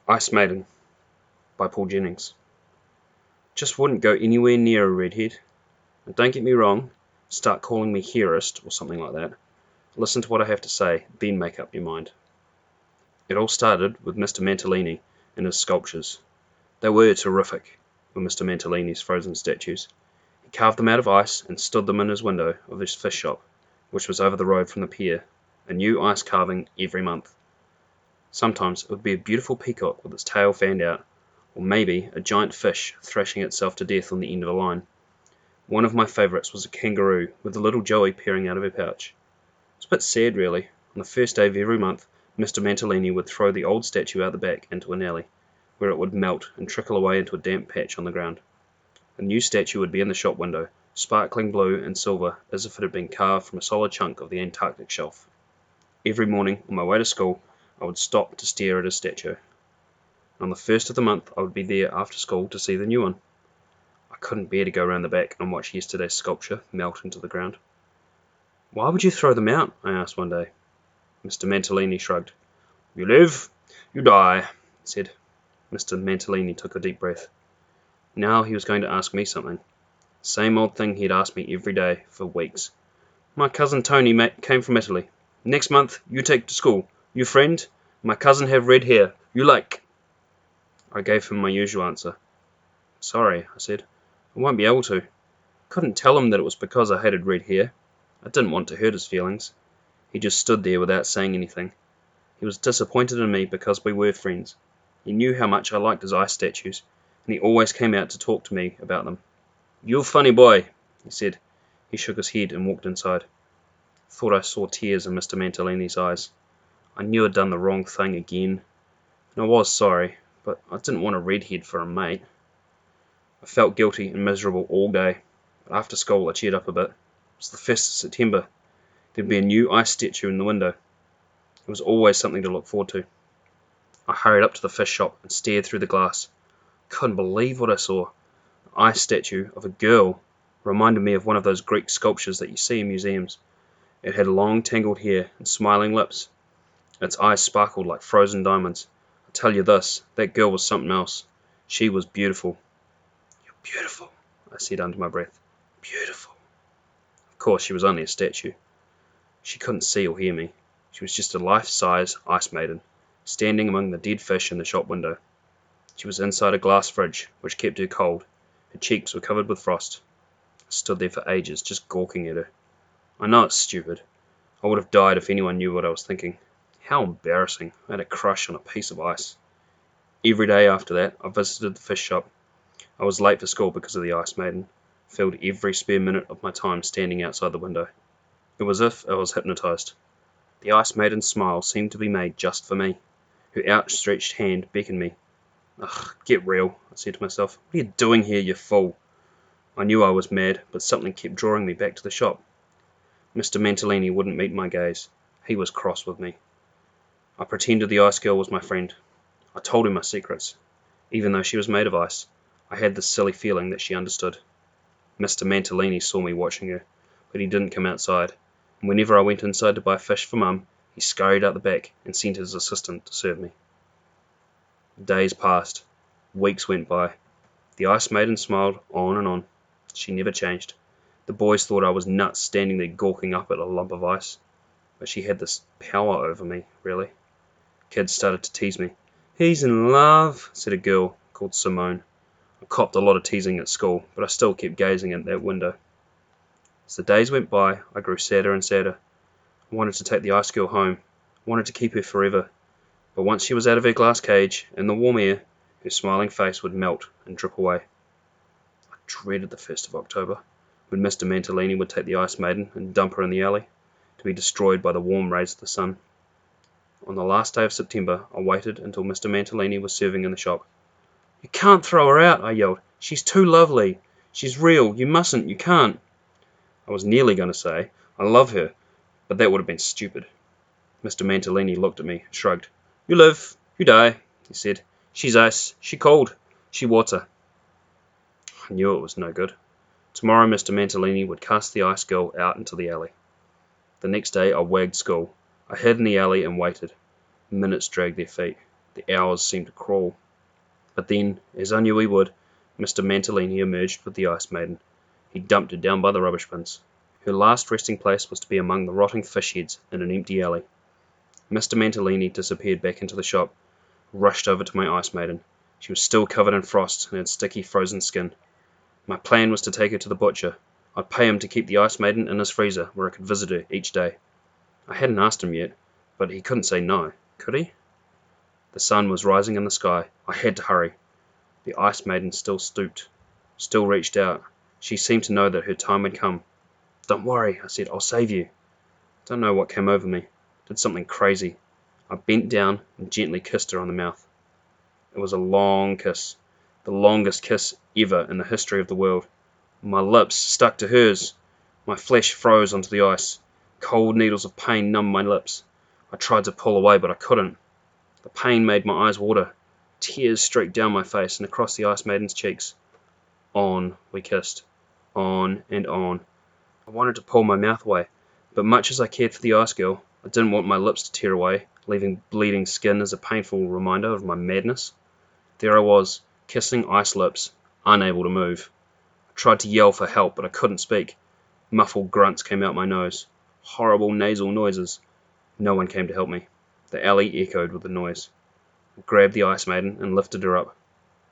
Ice Maiden by Paul Jennings. Just wouldn't go anywhere near a redhead. And don't get me wrong, start calling me heroist or something like that. Listen to what I have to say, then make up your mind. It all started with Mr. Mantellini and his sculptures. They were terrific, were Mr. Mantellini's frozen statues. He carved them out of ice and stood them in his window of his fish shop, which was over the road from the pier, a new ice carving every month. Sometimes it would be a beautiful peacock with its tail fanned out, or maybe a giant fish thrashing itself to death on the end of a line. One of my favourites was a kangaroo with a little joey peering out of her pouch. It was a bit sad, really. On the first day of every month, Mr. Mantellini would throw the old statue out the back into an alley, where it would melt and trickle away into a damp patch on the ground. A new statue would be in the shop window, sparkling blue and silver as if it had been carved from a solid chunk of the Antarctic shelf. Every morning, on my way to school, I would stop to stare at his statue. On the first of the month, I would be there after school to see the new one. I couldn't bear to go round the back and watch yesterday's sculpture melt into the ground. "Why would you throw them out?" I asked one day. Mr. Mantellini shrugged. "You live, you die," he said. Mr. Mantellini took a deep breath. Now he was going to ask me something. Same old thing he'd asked me every day for weeks. "My cousin Tony came from Italy. Next month you take to school. Your friend? My cousin have red hair. You like?" I gave him my usual answer. "Sorry," I said. "I won't be able to." Couldn't tell him that it was because I hated red hair. I didn't want to hurt his feelings. He just stood there without saying anything. He was disappointed in me because we were friends. He knew how much I liked his ice statues, and he always came out to talk to me about them. "You funny boy," he said. He shook his head and walked inside. Thought I saw tears in Mr. Mantellini's eyes. I knew I'd done the wrong thing again, and I was sorry, but I didn't want a redhead for a mate. I felt guilty and miserable all day, but after school I cheered up a bit. It was the 1st of September. There'd be a new ice statue in the window. It was always something to look forward to. I hurried up to the fish shop and stared through the glass. Couldn't believe what I saw. The ice statue of a girl reminded me of one of those Greek sculptures that you see in museums. It had long tangled hair and smiling lips. Its eyes sparkled like frozen diamonds. I tell you this, that girl was something else. She was beautiful. "You're beautiful," I said under my breath. "Beautiful." Of course, she was only a statue. She couldn't see or hear me. She was just a life-size ice maiden, standing among the dead fish in the shop window. She was inside a glass fridge, which kept her cold. Her cheeks were covered with frost. I stood there for ages, just gawking at her. I know it's stupid. I would have died if anyone knew what I was thinking. How embarrassing. I had a crush on a piece of ice. Every day after that, I visited the fish shop. I was late for school because of the ice maiden. Filled every spare minute of my time standing outside the window. It was as if I was hypnotized. The ice maiden's smile seemed to be made just for me. Her outstretched hand beckoned me. "Ugh, get real," I said to myself. "What are you doing here, you fool?" I knew I was mad, but something kept drawing me back to the shop. Mr. Mantellini wouldn't meet my gaze. He was cross with me. I pretended the ice girl was my friend. I told her my secrets. Even though she was made of ice, I had this silly feeling that she understood. Mr. Mantellini saw me watching her, but he didn't come outside, and whenever I went inside to buy fish for Mum, he scurried out the back and sent his assistant to serve me. Days passed. Weeks went by. The ice maiden smiled on and on. She never changed. The boys thought I was nuts standing there gawking up at a lump of ice. But she had this power over me, really. Kids started to tease me. "He's in love," said a girl called Simone. I copped a lot of teasing at school, but I still kept gazing at that window. As the days went by, I grew sadder and sadder. I wanted to take the ice girl home. I wanted to keep her forever. But once she was out of her glass cage, in the warm air, her smiling face would melt and drip away. I dreaded the 1st of October, when Mr. Mantellini would take the ice maiden and dump her in the alley, to be destroyed by the warm rays of the sun. On the last day of September, I waited until Mr. Mantellini was serving in the shop. "You can't throw her out," I yelled. "She's too lovely. She's real. You mustn't. You can't." I was nearly going to say, "I love her," but that would have been stupid. Mr. Mantellini looked at me and shrugged. "You live, you die," he said. "She's ice. She cold. She water." I knew it was no good. Tomorrow Mr. Mantellini would cast the ice girl out into the alley. The next day I wagged school. I hid in the alley and waited. Minutes dragged their feet. The hours seemed to crawl. But then, as I knew he would, Mr. Mantalini emerged with the Ice Maiden. He dumped her down by the rubbish bins. Her last resting place was to be among the rotting fish heads in an empty alley. Mr. Mantalini disappeared back into the shop, rushed over to my Ice Maiden. She was still covered in frost and had sticky frozen skin. My plan was to take her to the butcher. I'd pay him to keep the Ice Maiden in his freezer where I could visit her each day. I hadn't asked him yet, but he couldn't say no, could he? The sun was rising in the sky. I had to hurry. The Ice Maiden still stooped, still reached out. She seemed to know that her time had come. "Don't worry," I said. "I'll save you." Don't know what came over me. Did something crazy. I bent down and gently kissed her on the mouth. It was a long kiss, the longest kiss ever in the history of the world. My lips stuck to hers. My flesh froze onto the ice. Cold needles of pain numbed my lips. I tried to pull away, but I couldn't. The pain made my eyes water. Tears streaked down my face and across the Ice Maiden's cheeks. On we kissed. On and on. I wanted to pull my mouth away, but much as I cared for the Ice Girl, I didn't want my lips to tear away, leaving bleeding skin as a painful reminder of my madness. There I was, kissing ice lips, unable to move. I tried to yell for help, but I couldn't speak. Muffled grunts came out my nose. Horrible nasal noises. No one came to help me. The alley echoed with the noise. I grabbed the Ice Maiden and lifted her up.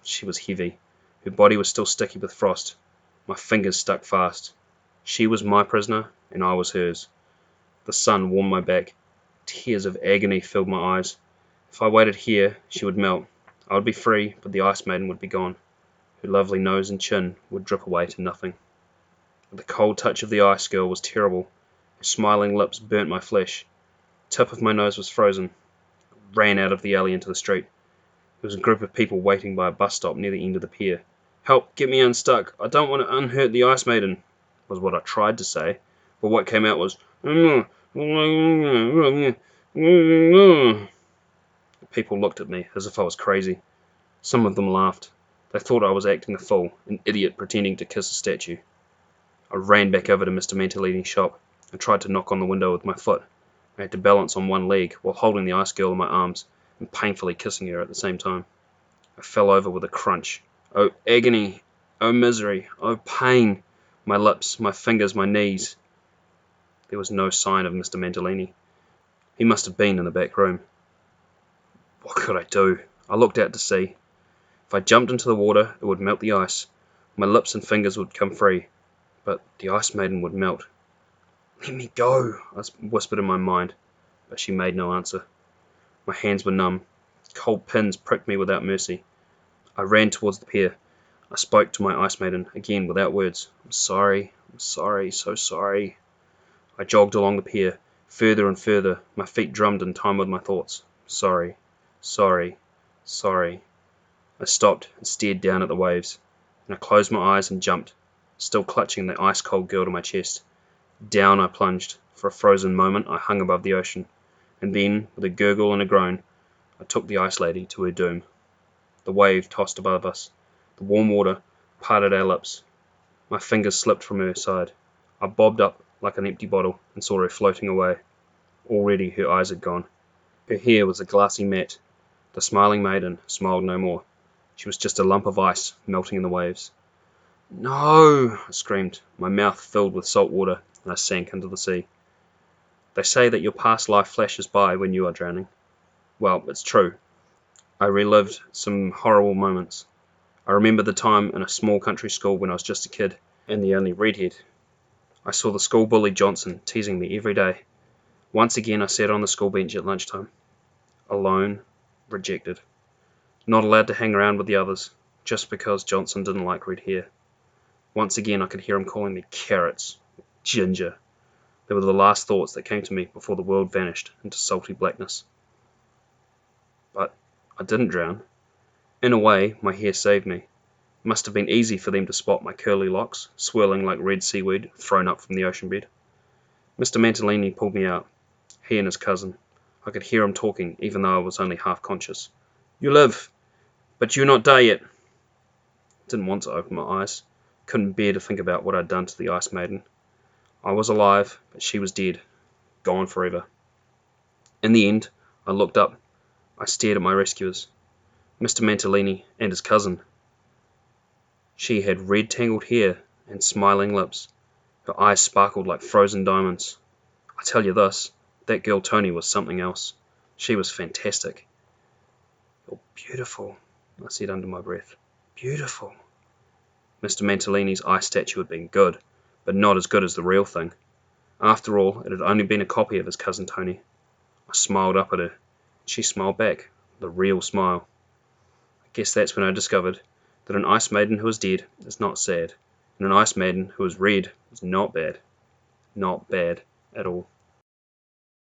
She was heavy. Her body was still sticky with frost. My fingers stuck fast. She was my prisoner, and I was hers. The sun warmed my back. Tears of agony filled my eyes. If I waited here, she would melt. I would be free, but the Ice Maiden would be gone. Her lovely nose and chin would drip away to nothing. But the cold touch of the Ice Girl was terrible. Her smiling lips burnt my flesh. The tip of my nose was frozen. I ran out of the alley into the street. There was a group of people waiting by a bus stop near the end of the pier. "Help, get me unstuck. I don't want to unhurt the Ice Maiden," was what I tried to say, but what came out was, "The people looked at me as if I was crazy. Some of them laughed. They thought I was acting a fool, an idiot pretending to kiss a statue. I ran back over to Mr. Mantalini's shop and tried to knock on the window with my foot. I had to balance on one leg while holding the Ice Girl in my arms and painfully kissing her at the same time. I fell over with a crunch. Oh agony! Oh misery! Oh pain! My lips, my fingers, my knees. There was no sign of Mr. Mantalini. He must have been in the back room. What could I do? I looked out to sea. If I jumped into the water, it would melt the ice. My lips and fingers would come free, but the Ice Maiden would melt. "Let me go," I whispered in my mind, but she made no answer. My hands were numb. Cold pins pricked me without mercy. I ran towards the pier. I spoke to my Ice Maiden, again without words. I'm sorry, so sorry." I jogged along the pier, further and further. My feet drummed in time with my thoughts. Sorry, sorry, sorry. I stopped and stared down at the waves, and I closed my eyes and jumped, still clutching the ice-cold girl to my chest. Down I plunged. For a frozen moment I hung above the ocean, and then, with a gurgle and a groan, I took the Ice Lady to her doom. The wave tossed above us. The warm water parted our lips. My fingers slipped from her side. I bobbed up like an empty bottle and saw her floating away. Already her eyes had gone. Her hair was a glassy mat. The smiling maiden smiled no more. She was just a lump of ice melting in the waves. "No!" I screamed. My mouth filled with salt water, and I sank into the sea. They say that your past life flashes by when you are drowning. Well, it's true. I relived some horrible moments. I remember the time in a small country school when I was just a kid, and the only redhead. I saw the school bully Johnson teasing me every day. Once again I sat on the school bench at lunchtime. Alone, rejected. Not allowed to hang around with the others, just because Johnson didn't like red hair. Once again I could hear him calling me carrots, ginger. They were the last thoughts that came to me before the world vanished into salty blackness. But I didn't drown. In a way, my hair saved me. It must have been easy for them to spot my curly locks, swirling like red seaweed thrown up from the ocean bed. Mr. Mantalini pulled me out, he and his cousin. I could hear him talking, even though I was only half conscious. "You live, but you not die yet." Didn't want to open my eyes. Couldn't bear to think about what I'd done to the Ice Maiden. I was alive, but she was dead, gone forever. In the end, I looked up. I stared at my rescuers, Mr. Mantalini and his cousin. She had red tangled hair and smiling lips. Her eyes sparkled like frozen diamonds. I tell you this, that girl Tony was something else. She was fantastic. "You're beautiful," I said under my breath. "Beautiful." Mr. Mantalini's ice statue had been good, but not as good as the real thing. After all, it had only been a copy of his cousin Tony. I smiled up at her, and she smiled back, the real smile. I guess that's when I discovered that an ice maiden who is dead is not sad, and an ice maiden who is red is not bad. Not bad at all.